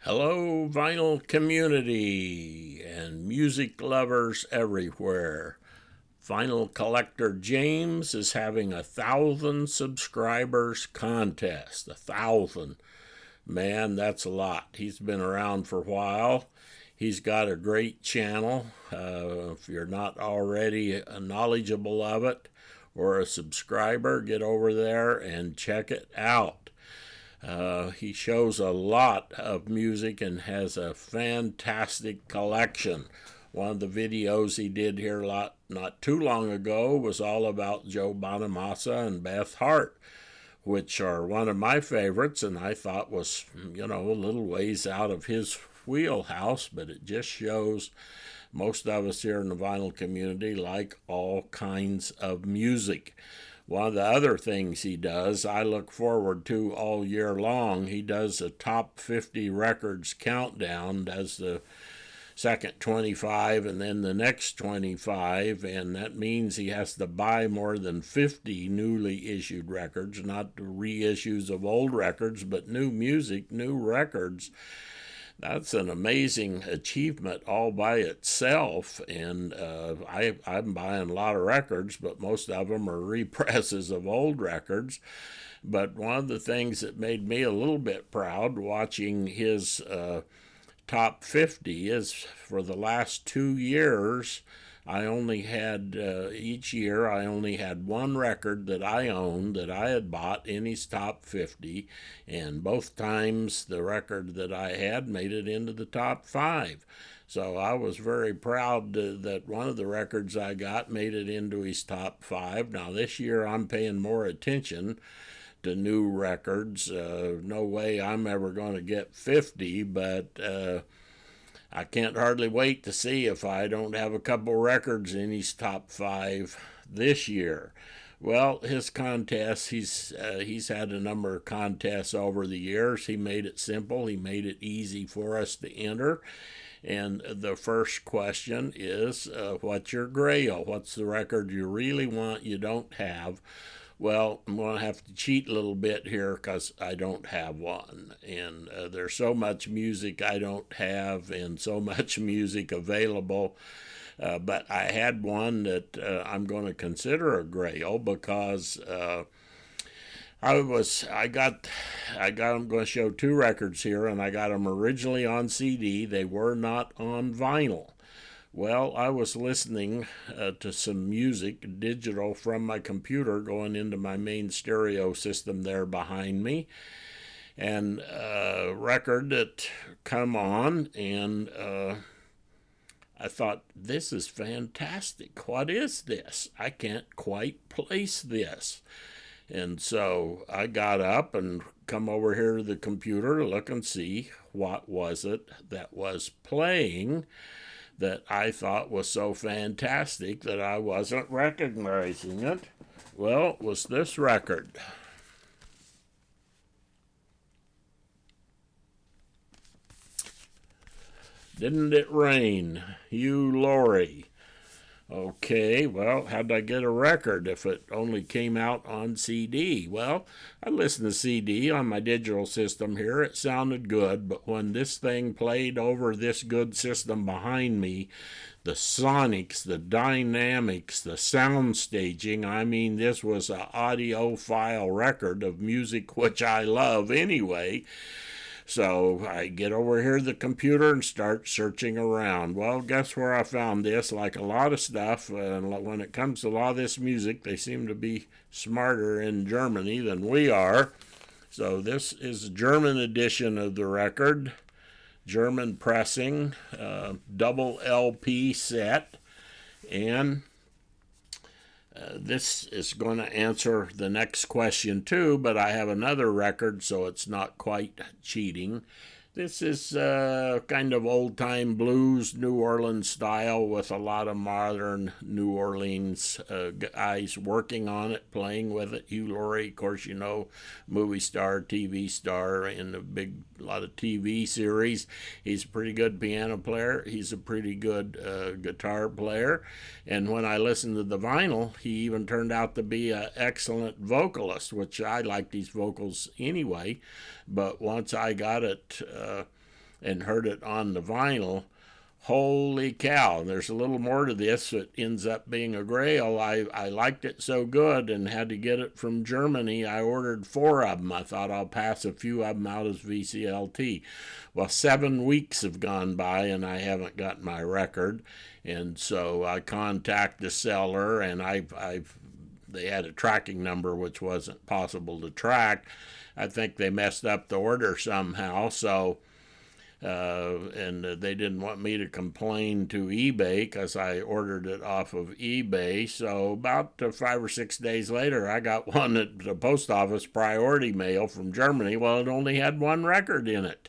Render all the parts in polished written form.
Hello, vinyl community and music lovers everywhere. Vinyl collector James is having 1,000 subscribers contest. 1,000. Man, that's a lot. He's been around for a while. He's got a great channel. If you're not already knowledgeable of it or a subscriber, get over there and check it out. He shows a lot of music and has a fantastic collection. One of the videos he did here not too long ago was all about Joe Bonamassa and Beth Hart, which are one of my favorites, and I thought was, a little ways out of his wheelhouse, but it just shows most of us here in the vinyl community like all kinds of music. One of the other things he does, I look forward to all year long. He does a top 50 records countdown, does the second 25 and then the next 25, and that means he has to buy more than 50 newly issued records, not reissues of old records, but new music, new records. That's an amazing achievement all by itself, and I'm buying a lot of records, but most of them are represses of old records. But one of the things that made me a little bit proud watching his top 50 is for the last 2 years, I only had, each year, I only had one record that I owned that I had bought in his top 50, and both times the record that I had made it into the top 5. So I was very proud that one of the records I got made it into his top 5. Now this year I'm paying more attention to new records. No way I'm ever going to get 50, but I can't hardly wait to see if I don't have a couple records in his top 5 this year. Well, his contests, he's had a number of contests over the years. He made it simple. He made it easy for us to enter. And the first question is, what's your grail? What's the record you really want you don't have? Well, I'm going to have to cheat a little bit here because I don't have one. And there's so much music I don't have and so much music available. But I had one that I'm going to consider a grail because I'm going to show two records here, and I got them originally on CD. They were not on vinyl. Well, I was listening to some music, digital, from my computer going into my main stereo system there behind me, and a record that come on, and I thought, this is fantastic. What is this? I can't quite place this. And so I got up and come over here to the computer to look and see what was it that was playing that I thought was so fantastic that I wasn't recognizing it. Well, it was this record. Didn't It Rain? Hugh Laurie. Okay, well, how'd I get a record if it only came out on CD? Well, I listened to CD on my digital system here. It sounded good, but when this thing played over this good system behind me, the sonics, the dynamics, the sound staging, I mean, this was an audiophile record of music which I love anyway. So I get over here to the computer and start searching around. Well, guess where I found this? Like a lot of stuff, when it comes to a lot of this music, they seem to be smarter in Germany than we are. So this is a German edition of the record, German pressing, double LP set, and this is going to answer the next question too, but I have another record, so it's not quite cheating. This is kind of old-time blues, New Orleans style with a lot of modern New Orleans guys working on it, playing with it. Hugh Laurie, of course, movie star, TV star in a lot of TV series. He's a pretty good piano player. He's a pretty good guitar player. And when I listened to the vinyl, he even turned out to be an excellent vocalist, which I like these vocals anyway. But once I got it and heard it on the vinyl. Holy cow, there's a little more to this. It ends up being a grail. I liked it so good and had to get it from Germany. I ordered 4 of them. I thought I'll pass a few of them out as VCLT. Well, 7 weeks have gone by and I haven't got my record. And so I contact the seller, and they had a tracking number which wasn't possible to track. I think they messed up the order somehow, so and they didn't want me to complain to eBay because I ordered it off of eBay. So about 5 or 6 days later, I got one at the post office, priority mail from Germany. Well, it only had 1 record in it.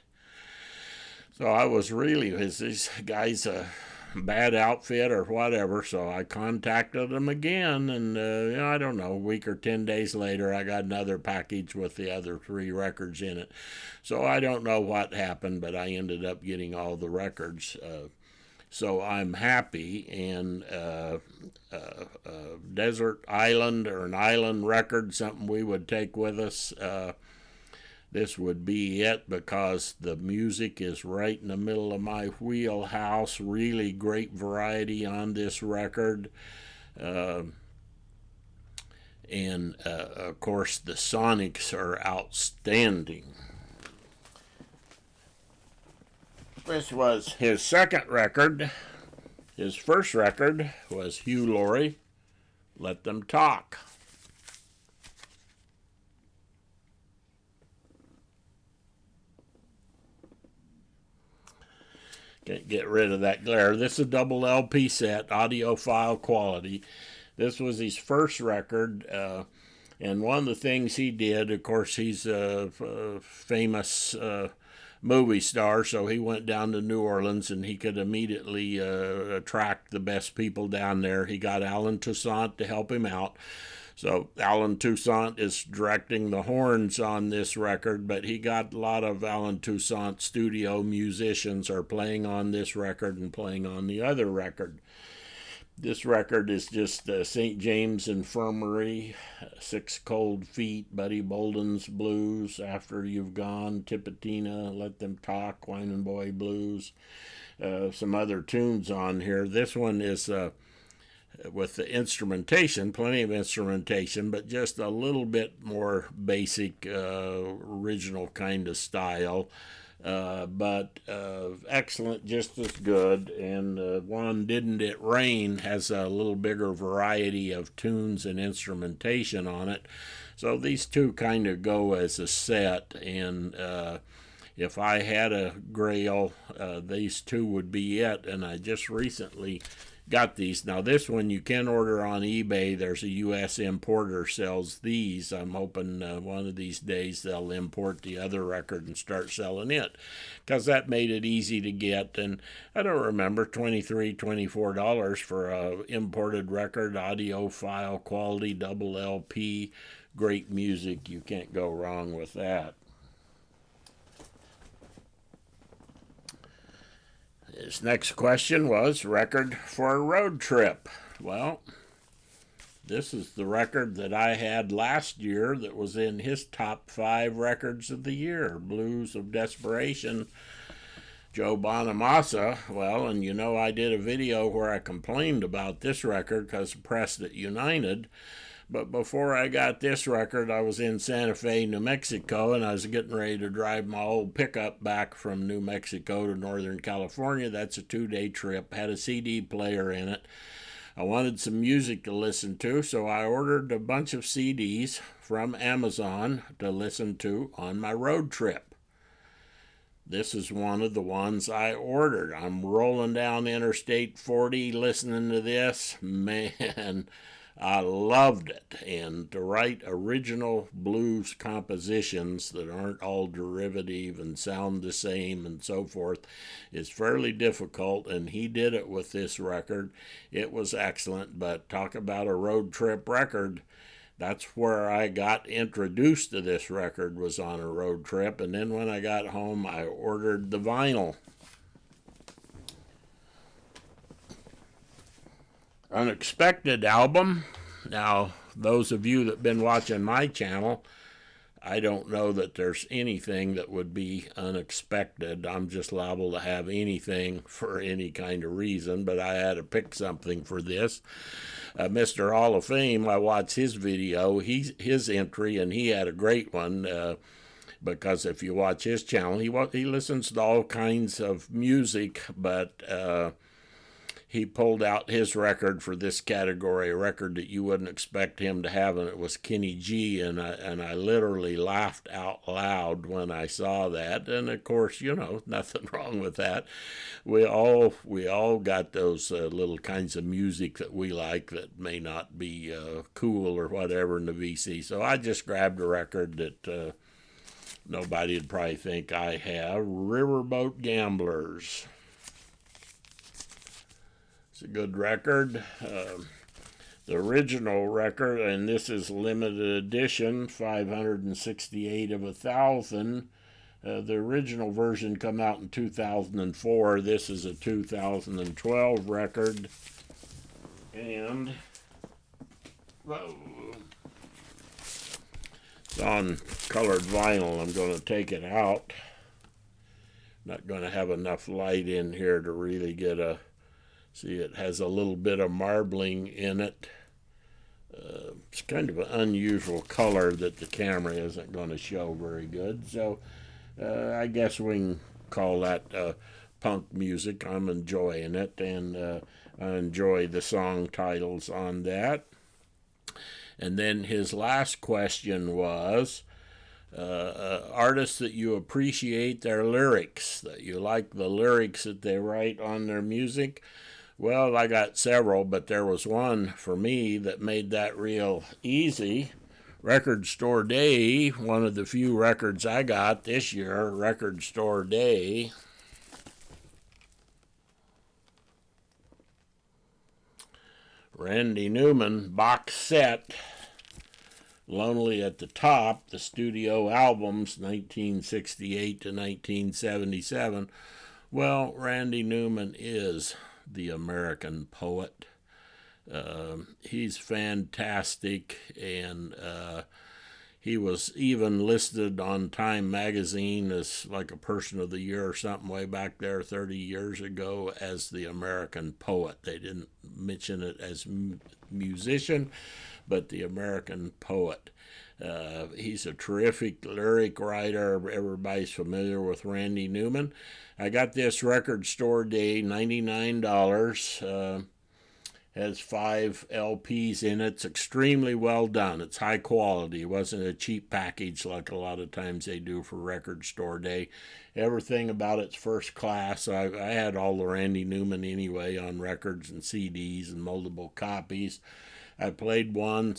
So I was really, is these guys a bad outfit or whatever? So I contacted them again, and I don't know, a week or 10 days later, I got another package with the other 3 records in it. So I don't know what happened, but I ended up getting all the records. So I'm happy, and Desert Island, or an island record, something we would take with us. This would be it, because the music is right in the middle of my wheelhouse. Really great variety on this record. And of course, the sonics are outstanding. This was his second record. His first record was Hugh Laurie, Let Them Talk. Can't get rid of that glare. This is a double LP set, audiophile quality. This was his first record, and one of the things he did, of course, he's a famous movie star, so he went down to New Orleans, and he could immediately attract the best people down there. He got Alan Toussaint to help him out. So Alan Toussaint is directing the horns on this record, but he got a lot of Alan Toussaint studio musicians are playing on this record and playing on the other record. This record is just St. James Infirmary, 6 Cold Feet, Buddy Bolden's Blues, After You've Gone, Tipitina, Let Them Talk, Wine Boy Blues, some other tunes on here. This one is with the instrumentation, plenty of instrumentation, but just a little bit more basic, original kind of style. But excellent, just as good. And one, Didn't It Rain, has a little bigger variety of tunes and instrumentation on it. So these two kind of go as a set, and if I had a grail, these two would be it. And I just recently got these. Now this one you can order on eBay. There's a U.S. importer sells these. I'm hoping one of these days they'll import the other record and start selling it, because that made it easy to get. And I don't remember, $23, $24 for a imported record, audiophile quality, double LP, great music. You can't go wrong with that. His next question was record for a road trip. Well, this is the record that I had last year that was in his top 5 records of the year, Blues of Desperation, Joe Bonamassa. Well, and you know, I did a video where I complained about this record because of Pressed at United. But before I got this record, I was in Santa Fe, New Mexico, and I was getting ready to drive my old pickup back from New Mexico to Northern California. That's a 2-day trip, had a CD player in it. I wanted some music to listen to, so I ordered a bunch of CDs from Amazon to listen to on my road trip. This is one of the ones I ordered. I'm rolling down Interstate 40 listening to this. Man, I loved it. And to write original blues compositions that aren't all derivative and sound the same and so forth is fairly difficult, and he did it with this record. It was excellent. But talk about a road trip record. That's where I got introduced to this record, was on a road trip. And then when I got home, I ordered the vinyl. Unexpected album. Now, those of you that have been watching my channel, I don't know that there's anything that would be unexpected. I'm just liable to have anything for any kind of reason, but I had to pick something for this. Mr. Hall of Fame, I watched his video, his entry, and he had a great one. Because if you watch his channel, he listens to all kinds of music, but he pulled out his record for this category, a record that you wouldn't expect him to have, and it was Kenny G, and I literally laughed out loud when I saw that. And of course, you know, nothing wrong with that. We all got those little kinds of music that we like that may not be cool or whatever in the VC. So I just grabbed a record that nobody would probably think I have. Riverboat Gamblers. It's a good record. The original record, and this is limited edition, 568 of 1,000. The original version come out in 2004. This is a 2012 record. And it's on colored vinyl. I'm going to take it out. Not going to have enough light in here to really get a... See, it has a little bit of marbling in it. It's kind of an unusual color that the camera isn't going to show very good. So I guess we can call that punk music. I'm enjoying it, and I enjoy the song titles on that. And then his last question was, artists that you appreciate their lyrics, that you like the lyrics that they write on their music. Well, I got several, but there was one for me that made that real easy. Record Store Day, one of the few records I got this year, Record Store Day. Randy Newman box set, Lonely at the Top, the studio albums, 1968 to 1977. Well, Randy Newman is the American poet. He's fantastic, and he was even listed on Time magazine as like a person of the year or something way back there 30 years ago as the American poet. They didn't mention it as musician, but the American poet. He's a terrific lyric writer. Everybody's familiar with Randy Newman. I got this Record Store Day, $99. Has 5 LPs in it. It's extremely well done. It's high quality. It wasn't a cheap package like a lot of times they do for Record Store Day. Everything about it's first class. I had all the Randy Newman anyway on records and CDs and multiple copies. I played one.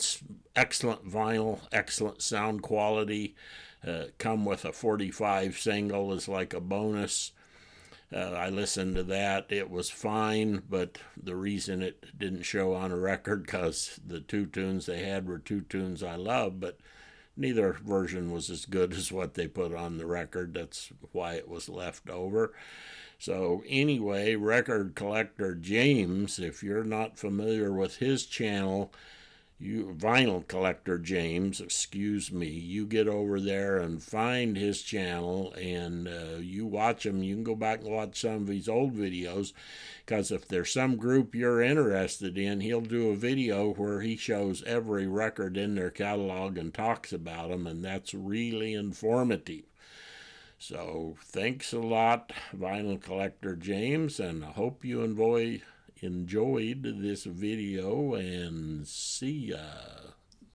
Excellent vinyl, excellent sound quality. Come with a 45 single as like a bonus. I listened to that. It was fine, but the reason it didn't show on a record because the 2 tunes they had were 2 tunes I love, but neither version was as good as what they put on the record. That's why it was left over. So anyway, Record Collector James, if you're not familiar with his channel, Vinyl Collector James, excuse me, you get over there and find his channel, and you watch him. You can go back and watch some of his old videos, because if there's some group you're interested in, he'll do a video where he shows every record in their catalog and talks about them, and that's really informative. So thanks a lot, Vinyl Collector James, and I hope you enjoyed this video, and see ya.